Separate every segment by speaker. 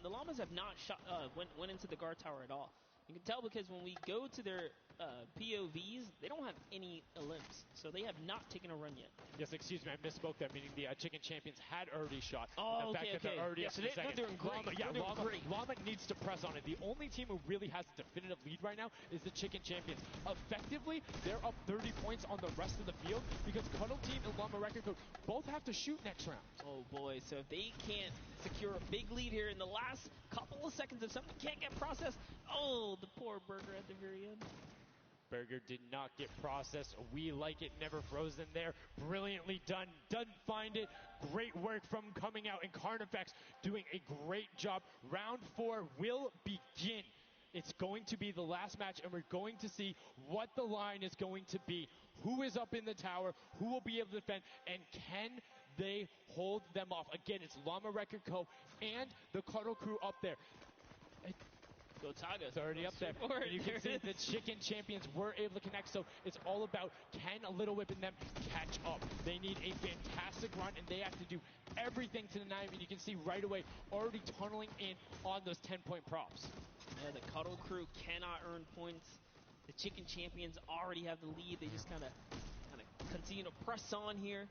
Speaker 1: the Llamas have not went into the guard tower at all. You can tell because when we go to their POVs, they don't have any Olymps, so they have not taken a run yet.
Speaker 2: Yes, excuse me, I misspoke there, meaning the Chicken Champions had already shot.
Speaker 1: Oh,
Speaker 2: the fact that they're already up
Speaker 1: so
Speaker 2: in the second.
Speaker 1: they're doing great.
Speaker 2: Llama needs to press on it. The only team who really has a definitive lead right now is the Chicken Champions. Effectively, they're up 30 points on the rest of the field because Cuddle Team and Llama Record Code both have to shoot next round.
Speaker 1: Oh boy, so if they can't secure a big lead here in the last couple of seconds, if something can't get processed, oh, the poor Burger at the very end.
Speaker 2: Burger did not get processed. We like it, never frozen there. Brilliantly done. Doesn't find it. Great work from coming out, and Carnifex doing a great job. Round 4 will begin. It's going to be the last match, and we're going to see what the line is going to be. Who is up in the tower? Who will be able to defend? And can they hold them off? Again, it's Llama Record Co. and the Cuddle Crew up there.
Speaker 1: Go Taga.
Speaker 2: It's already up there. And you can see the Chicken Champions were able to connect, so it's all about can a Little Whip and them catch up. They need a fantastic run, and they have to do everything to deny them. And you can see right away already tunneling in on those 10-point props.
Speaker 1: Yeah, the Cuddle Crew cannot earn points. The Chicken Champions already have the lead. They just kind of continue to press on here.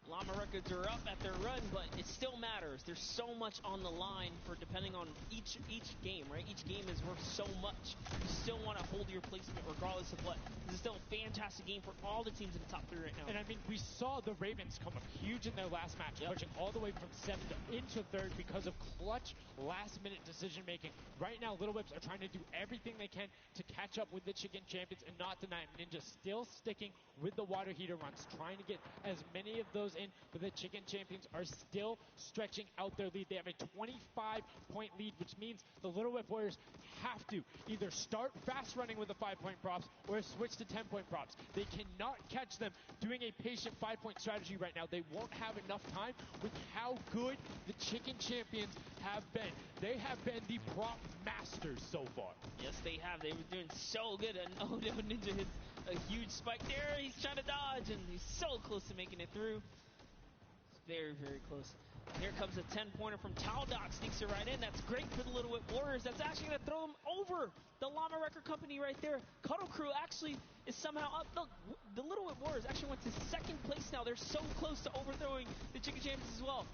Speaker 1: Llama Records are up at their run, but it still matters. There's so much on the line for depending on each game, right? Each game is worth so much. You still want to hold your placement regardless of what. This is still a fantastic game for all the teams in the top 3 right now.
Speaker 2: And I mean, we saw the Ravens come up huge in their last match, pushing all the way from 7th into 3rd because of clutch last-minute decision-making. Right now, Little Whips are trying to do everything they can to catch up with the Chicken Champions and not deny them. Ninja still sticking with the water heater runs, trying to get as many of those in, but the Chicken Champions are still stretching out their lead. They have a 25-point lead, which means the Little Whip Warriors have to either start fast running with the 5-point props or switch to 10-point props. They cannot catch them doing a patient 5-point strategy right now. They won't have enough time with how good the Chicken Champions have been. They have been the prop masters so far.
Speaker 1: Yes, they have. They were doing so good, and oh no, Ninja hits a huge spike there. He's trying to dodge, and he's so close to making it through. Very, very close. Here comes a 10-pointer from Taldoc. Sneaks it right in. That's great for the Little Whip Warriors. That's actually going to throw them over the Llama Record Company right there. Cuddle Crew actually is somehow up. Look, the Little Whip Warriors actually went to 2nd place now. They're so close to overthrowing the Chicken Champions as well.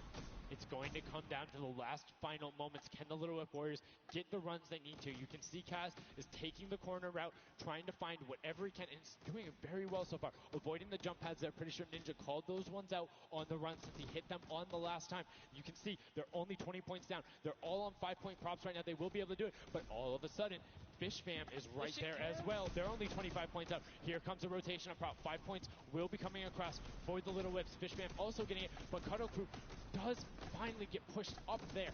Speaker 2: It's going to come down to the last final moments. Can the Little Whip Warriors get the runs they need to? You can see Kaz is taking the corner route, trying to find whatever he can, and he's doing it very well so far. Avoiding the jump pads there. Pretty sure Ninja called those ones out on the run since he hit them on the last time. You can see they're only 20 points down. They're all on 5-point props right now. They will be able to do it, but all of a sudden, Fish Fam is right there as well. They're only 25 points up. Here comes a rotation of prop. 5 points will be coming across for the Little Whips. Fish Fam also getting it, but Cuddle Crew does finally get pushed up there.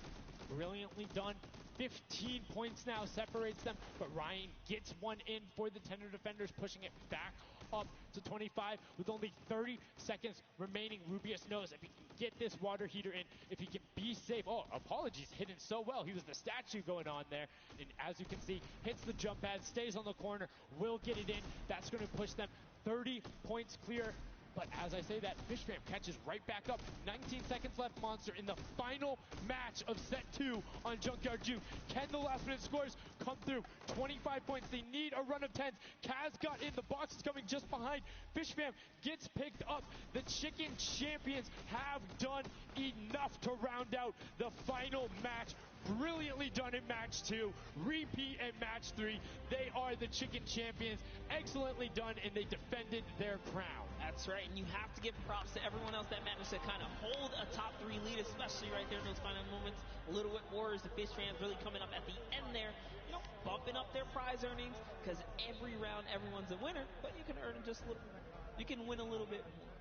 Speaker 2: Brilliantly done. 15 points now separates them, but Ryan gets one in for the Tender Defenders, pushing it back up to 25 with only 30 seconds remaining. Rubius knows if he can get this water heater in, if he can be safe. Oh, apologies, hidden so well. He was the statue going on there, and as you can see, hits the jump pad, stays on the corner, will get it in. That's going to push them 30 points clear. But as I say that, Fish Fam catches right back up. 19 seconds left, Monster, in the final match of set 2 on Junkyard Juke. Can the last minute scores come through? 25 points. They need a run of 10s. Kaz got in. The box is coming just behind. Fish Fam gets picked up. The Chicken Champions have done enough to round out the final match. Brilliantly done in match 2. Repeat in match 3. They are the Chicken Champions. Excellently done, and they defended their crown.
Speaker 1: That's right, and you have to give props to everyone else that managed to kind of hold a top 3 lead, especially right there in those final moments. Little Whip Warriors, the Fish Fans really coming up at the end there, bumping up their prize earnings, because every round everyone's a winner, but you can earn just a little more. You can win a little bit more.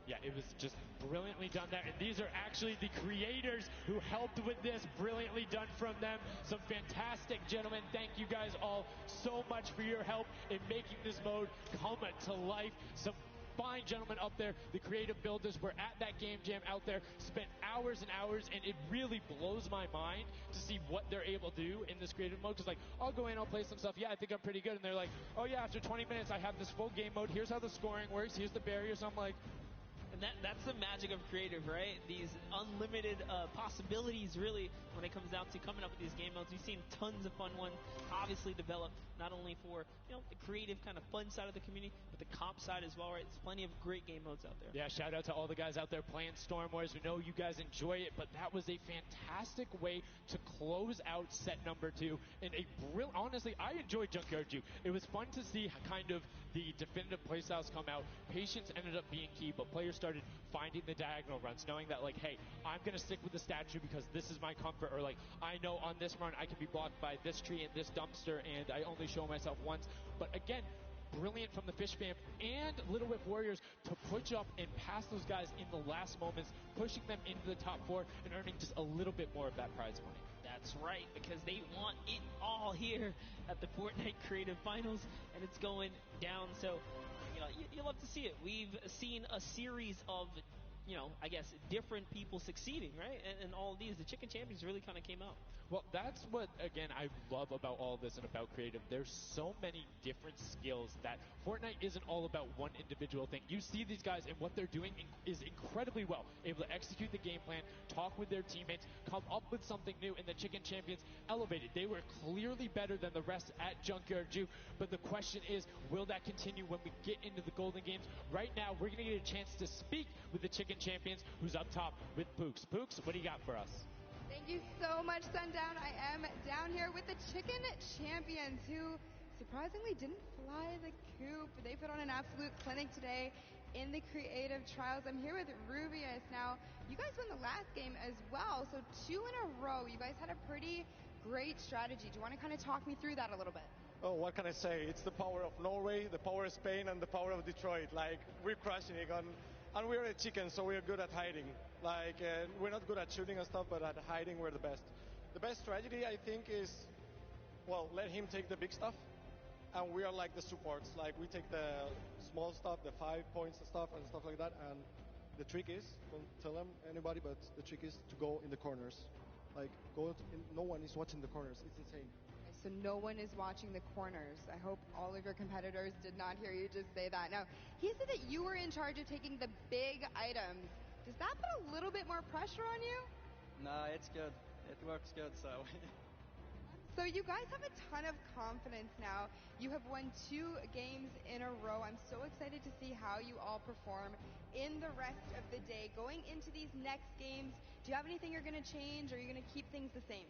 Speaker 2: Yeah, it was just brilliantly done there. And these are actually the creators who helped with this. Brilliantly done from them. Some fantastic gentlemen. Thank you guys all so much for your help in making this mode come to life. Some fine gentlemen up there, the creative builders, were at that game jam out there, spent hours and hours, and it really blows my mind to see what they're able to do in this creative mode. Because, like, I'll go in, I'll play some stuff, yeah, I think I'm pretty good, and they're like, oh yeah, after 20 minutes I have this full game mode, here's how the scoring works, here's the barriers. I'm like,
Speaker 1: that's the magic of creative, right? These unlimited possibilities, really, when it comes down to coming up with these game modes. We've seen tons of fun ones, obviously developed not only for the creative kind of fun side of the community, but the comp side as well, right? There's plenty of great game modes out there.
Speaker 2: Yeah, shout out to all the guys out there playing Storm Wars. We know you guys enjoy it, but that was a fantastic way to close out set number 2. And honestly, I enjoyed Junkyard Juke. It was fun to see kind of the definitive playstyles come out. Patience ended up being key, but players started finding the diagonal runs, knowing that, like, hey, I'm going to stick with the statue because this is my comfort, or like, I know on this run I can be blocked by this tree and this dumpster, and I only show myself once. But again, brilliant from the Fish Fam and Little Whip Warriors to push up and pass those guys in the last moments, pushing them into the top 4 and earning just a little bit more of that prize money.
Speaker 1: That's right, because they want it all here at the Fortnite Creative Finals, and it's going down. So, you love to see it. We've seen a series of, I guess, different people succeeding, right? And all of these, the Chicken Champions really kind of came out.
Speaker 2: Well, that's what, again, I love about all this and about creative. There's so many different skills that Fortnite isn't all about one individual thing. You see these guys, and what they're doing is incredibly well. Able to execute the game plan, talk with their teammates, come up with something new, and the Chicken Champions elevated. They were clearly better than the rest at Junkyard Juke, but the question is, will that continue when we get into the Golden Games? Right now, we're going to get a chance to speak with the Chicken Champions, who's up top with Pooks. Pooks, what do you got for us?
Speaker 3: Thank you so much, Sundown. I am down here with the Chicken Champions, who surprisingly didn't fly the coop. They put on an absolute clinic today in the creative trials. I'm here with Rubius. Now, you guys won the last game as well, so 2 in a row. You guys had a pretty great strategy. Do you want to kind of talk me through that a little bit?
Speaker 4: Oh, what can I say? It's the power of Norway, the power of Spain, and the power of Detroit. Like, we're crushing it. And we're a chicken, so we're good at hiding. Like, we're not good at shooting and stuff, but at hiding, we're the best. The best strategy, I think, is, well, let him take the big stuff, and we are like the supports. Like, we take the small stuff, the 5 points and stuff like that, and the trick is, don't tell anybody, but the trick is to go in the corners. Like, no one is watching the corners. It's insane.
Speaker 3: So no one is watching the corners. I hope all of your competitors did not hear you just say that. Now, he said that you were in charge of taking the big items. Does that put a little bit more pressure on you?
Speaker 5: No, it's good. It works good, so.
Speaker 3: So you guys have a ton of confidence now. You have won 2 games in a row. I'm so excited to see how you all perform in the rest of the day. Going into these next games, do you have anything you're going to change, or are you going to keep things the same?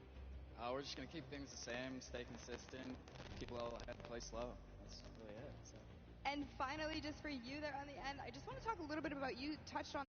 Speaker 5: We're just going to keep things the same, stay consistent, keep a level ahead, play slow. That's really it. So.
Speaker 3: And finally, just for you there on the end, I just want to talk a little bit about, you touched on